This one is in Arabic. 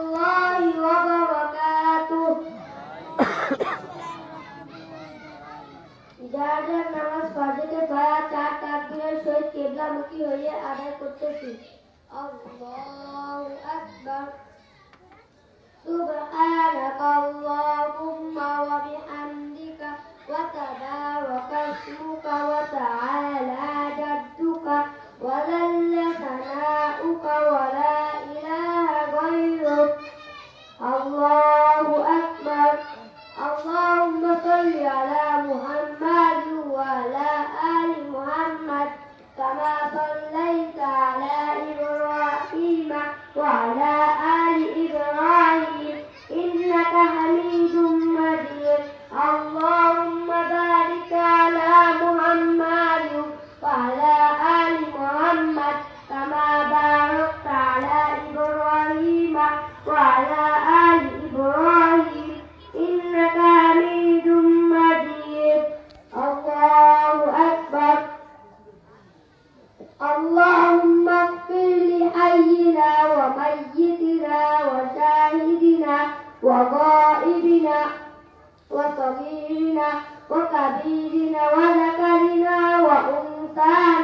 الله وبركاته যার যার নামাজ ফরজকে পড়া চার তাকবীরের সহিত কিবলামুখী হয়ে আদায় করতেছি। আল্লাহু আকবার। সুবহানাকা আল্লাহুম্মা ওয়া বিহামদিকা ওয়া তাবারাকা ইসমুকা ওয়া তাআলা জাদ্দুকা ওয়া জাল্লা সানাউকা ওয়া লা ইলাহা গায়রুক। আল্লাহু আকবার। اللهم صل على محمد وعلى آل محمد كما صليت على إبراهيم وعلى آل إبراهيم إنك حميد مجيد. اللهم بارك على محمد وعلى آل محمد كما باركت على إبراهيم وعلى آل إبراهيم إنك حميد مجيد. الله أكبر. اللهم اغفر لحينا وميتنا وشاهدنا وغائبنا وصغيرنا وكبيرنا وذكرنا وأنثانا